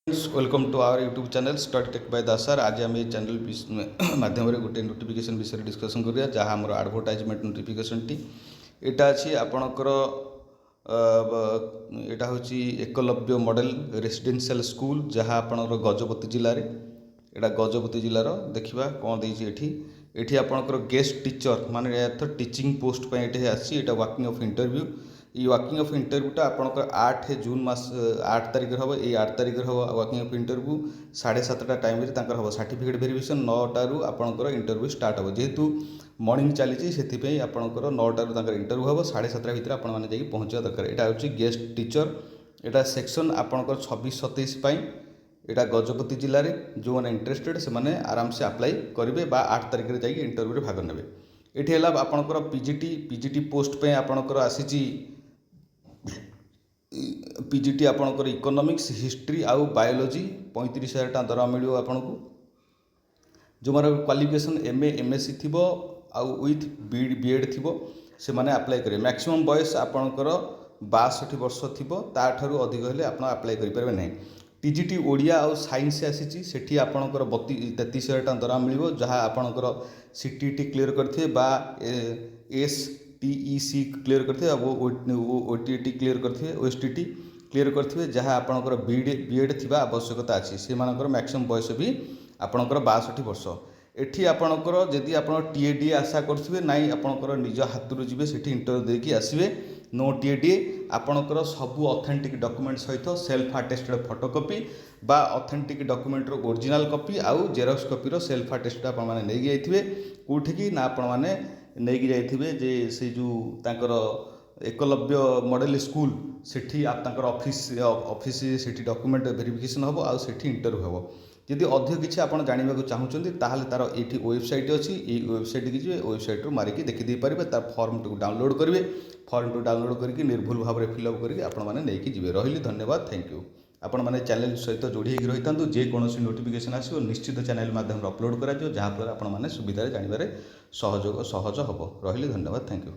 Welcome to our YouTube channel study tech by दासर। आज आम चैनल माध्यम गोटे नोटिफिकेशन विषय डिस्कसन करिया जहाँ आम एडवर्टाइजमेंट नोटिफिकेशन टी एटा अछि आपणकर एटा होची एकलव्य मॉडल रेसिडेंशियल स्कूल जहाँ आपणकर गजपति जिले में एटा गजपति जिलार देखा कौन देती एठी आपणकर गेस्ट टीचर माने टीचिंग पोस्ट पे ये आसी एटा वर्किंग ऑफ इंटरव्यू ये वर्किंग ऑफ इंटरव्यूटा आपंकर 8 जून मास 8 तारिख हम ये 8 तारिख हम वर्किंग ऑफ इंटरव्यू 7:30 टाइम हम सर्टिफिकेट वेरिफिकेशन 9टारू आपंकर इंटरव्यू स्टार्ट हम जेहेतु मॉर्निंग चली से आपंकर 9टारू इंटरव्यू हम 7:30 भितर आपने जाकि पहुँचा दरकार। यहाँ हूँ गेस्ट टीचर यहाँ सेक्शन आपंकर 26-27 यहाँ गजपति जिले में जो मैंने इंटरेस्टेड से मैंने आराम से अप्लाई करेंगे 8 तारिख में जाकि इंटरव्यू भाग ने ये आपंकर पीजीटी पोस्ट पे आपंकर आसी पीजीटी आपंकर इकोनॉमिक्स हिस्ट्री आउ बायोलॉजी 35,000 टका दरमा मिल आपन को जो मार क्वालिफिकेशन एमए एमएससी थी आउ विथ बीएड थी से मैंने अप्लाई करेंगे। मैक्सिमम बयस आपंकर 62 वर्ष थी ताठू अधिक हेल्ले आप अप्लाई करेंगे ना। टीजीटी ओडिया आउ साइंस आसी सेठी आपंकर 33,000 टका दरमा मिल जहाँ आपंकर सीटीटी क्लीयर करते एसटीईसी क्लीयर करते ओटीटी क्लीयर करते ओएसटीटी क्लीयर करते जहाँ आपंकर बीएड थी आवश्यकता अच्छी से मैक्सिमम बयस भी आपंकर 62 वर्ष। एठी आपंकर जदि आप टीएडीए आशा करेंगे ना आपंकर निज हाथ जी से इंटरव्यू देकी आसवे नो टीएडीए आपंकर सबू ऑथेंटिक डॉक्यूमेंट सहित सेल्फ अटेस्टेड फोटोकॉपी बा ऑथेंटिक डॉक्यूमेंट ओरिजिनल कॉपी आउ जेरॉक्स कॉपी सेल्फ अटेस्टेड आप जाइए कौटिकी ना आपण नहीं जाइए जे से जो तांकर एकलव्य मॉडल स्कूल सेठी ऑफिस सेठी डॉक्यूमेंट वेरिफिकेशन हम आउ सेठी इंटरव्यू हम। जदि अधिक किसी आप जानवा चाहूँगी तार ये वेबसाइट अच्छी ये वेबसाइट की जी वेबसाइट मारिकी देखीदे पारे तार फॉर्म टू डाउनलोड करेंगे फॉर्म टू डाउनलोड करके निर्भुल भाव में फिलअप करके आपने जी रही। धन्यवाद, थैंक यू। आपण मैंने चैनल सहित जोड़ी रही था जेकोसी नोटिफिकेशन आसो निश्चित चैनल माध्यम अपलोड कर जहाँफल आपने सुविधा जानवर सहज हम रही। धन्यवाद, थैंक यू।